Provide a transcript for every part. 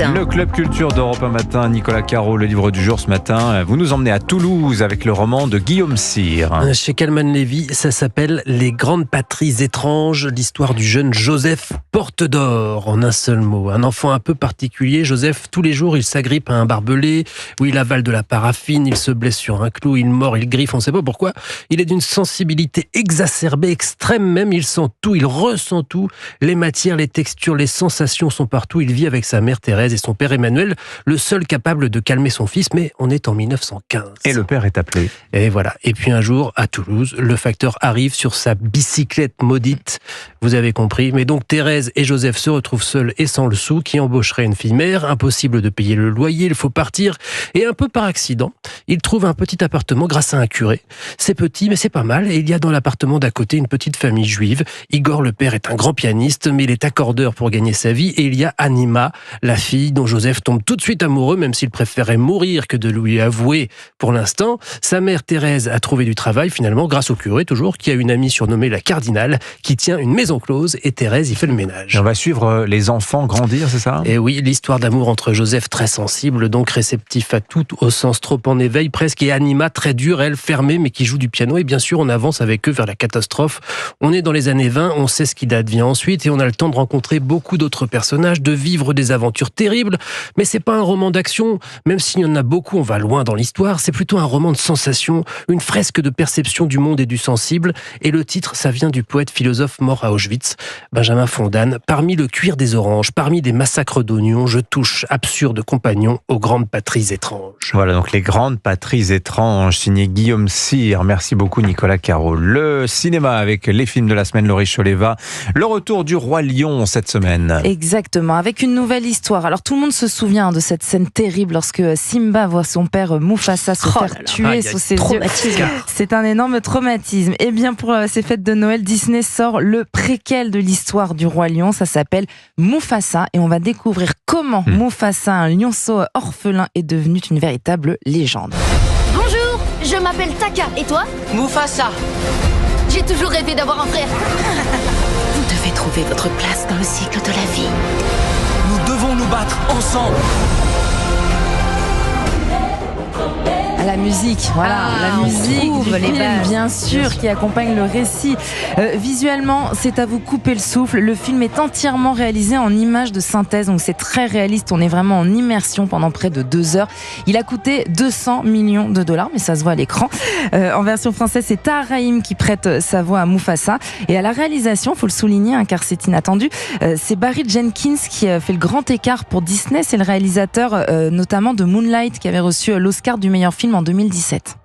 matin. Le Club Culture d'Europe 1 matin, Nicolas Caro, le livre du jour ce matin. Vous nous emmenez à Toulouse avec le roman de Guillaume Cyr. Chez Calman Lévy, ça s'appelle Les grandes patries étranges, l'histoire du jeune Joseph Porte d'Or, en un seul mot. Un enfant un peu particulier, Joseph, tous les jours, il s'agrippe à un barbelé, où il avale de la paraffine, il se blesse sur un clou, il mord, il griffe, on ne sait pas pourquoi. Il est d'une sensibilité exacerbée, extrême même, il sent tout, il ressent tout. Les matières, les textures, les sensations sont partout. Il vit avec sa mère Thérèse et son père Emmanuel, le seul capable de calmer son fils, mais on est en 1915. Et le père est appelé. Et voilà. Et puis un jour, à Toulouse, le facteur arrive sur sa bicyclette maudite. Vous avez compris. Mais donc Thérèse et Joseph se retrouvent seuls et sans le sou. Qui embaucherait une fille mère? Impossible de payer le loyer, il faut partir. Et un peu par accident, ils trouvent un petit appartement grâce à un curé. C'est petit, mais c'est pas mal. Et il y a dans l'appartement d'à côté une petite famille juive. Igor, le père, est un grand pianiste, mais il est accordeur pour gagner sa vie. Et il y a Anima, la fille dont Joseph tombe tout de suite amoureux, même s'il préférait mourir que de lui avouer pour l'instant. Sa mère Thérèse a trouvé du travail finalement grâce au curé toujours, qui a une amie surnommée la Cardinale, qui tient une maison close, et Thérèse y fait le ménage. Et on va suivre les enfants grandir, c'est ça? Et oui, l'histoire d'amour entre Joseph, très sensible, donc réceptif à tout, au sens trop en éveil presque, et Anima, très dure, elle, fermée, mais qui joue du piano. Et bien sûr, on avance avec eux vers la catastrophe. On est dans les années 20, on sait ce qui advient ensuite, et on a le temps de rencontrer beaucoup d'autres personnages, de vivre des aventures terribles. Mais c'est pas un roman d'action, même s'il y en a beaucoup, on va loin dans l'histoire. C'est plutôt un roman de sensations, une fresque de perception du monde et du sensible. Et le titre, ça vient du poète philosophe mort à Auschwitz, Benjamin Fondane. Parmi le cuir des oranges, parmi des massacres d'oignons, je touche, absurde compagnon, aux grandes patries étranges. Voilà, donc les grandes patries étranges, signé Guillaume Cyr. Merci beaucoup Nicolas Caro. Le cinéma avec les films de la semaine, Laurie Choleva. Le retour du Roi Lion cette semaine. Exactement, avec une nouvelle histoire. Alors tout le monde se souvient de cette scène terrible lorsque Simba voit son père Mufasa se faire tuer sous ses yeux. C'est un énorme traumatisme. Et bien pour ces fêtes de Noël, Disney sort le préquel de l'histoire du Roi Lion. Ça s'appelle Mufasa et on va découvrir comment Mufasa, un lionceau orphelin, est devenu une véritable légende. Bonjour, je m'appelle Taka, et toi? Mufasa. J'ai toujours rêvé d'avoir un frère. Vous devez trouver votre place dans le cycle de la vie. Nous devons nous battre ensemble. La musique, voilà, la musique du film, bien sûr, qui accompagne le récit. Visuellement, c'est à vous couper le souffle. Le film est entièrement réalisé en images de synthèse, donc c'est très réaliste. On est vraiment en immersion pendant près de 2 heures. Il a coûté 200 millions de dollars, mais ça se voit à l'écran. En version française, c'est Tahar Rahim qui prête sa voix à Mufasa. Et à la réalisation, il faut le souligner, car c'est inattendu, c'est Barry Jenkins qui fait le grand écart pour Disney. C'est le réalisateur notamment de Moonlight, qui avait reçu l'Oscar du meilleur film en 2017.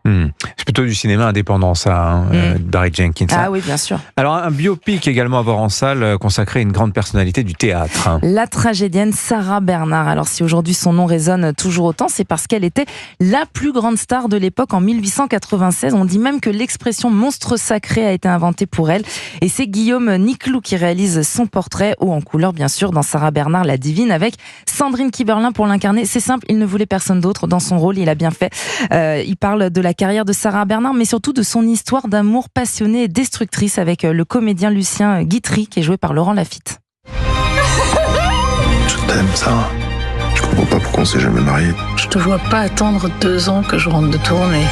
C'est plutôt du cinéma indépendant ça, Barry Jenkins. Ah oui, bien sûr. Alors un biopic également à voir en salle, consacré à une grande personnalité du théâtre. La tragédienne Sarah Bernhardt. Alors si aujourd'hui son nom résonne toujours autant, c'est parce qu'elle était la plus grande star de l'époque en 1896. On dit même que l'expression monstre sacré a été inventée pour elle. Et c'est Guillaume Niclou qui réalise son portrait, haut en couleur bien sûr, dans Sarah Bernhardt la divine, avec Sandrine Kiberlin pour l'incarner. C'est simple, il ne voulait personne d'autre dans son rôle, il a bien fait. Il parle de la carrière de Sarah Bernhardt, mais surtout de son histoire d'amour passionnée et destructrice avec le comédien Lucien Guitry, qui est joué par Laurent Lafitte. Je t'aime, Sarah. Je comprends pas pourquoi on s'est jamais mariés. Je te vois pas attendre 2 ans que je rentre de tournée.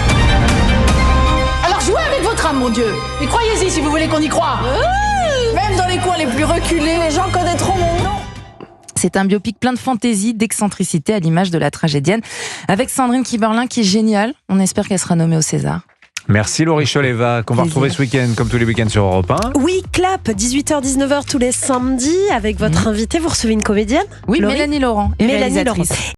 Alors jouez avec votre âme, mon Dieu. Mais croyez-y si vous voulez qu'on y croie. Même dans les coins les plus reculés, les gens connaîtront mon nom. C'est un biopic plein de fantaisie, d'excentricité à l'image de la tragédienne, avec Sandrine Kiberlin qui est géniale. On espère qu'elle sera nommée au César. Merci Laurie Choleva, qu'on va retrouver ce week-end comme tous les week-ends sur Europe 1. Oui, Clap, 18h-19h tous les samedis avec votre invité. Vous recevez une comédienne? Oui, Mélanie Laurent, et réalisatrice.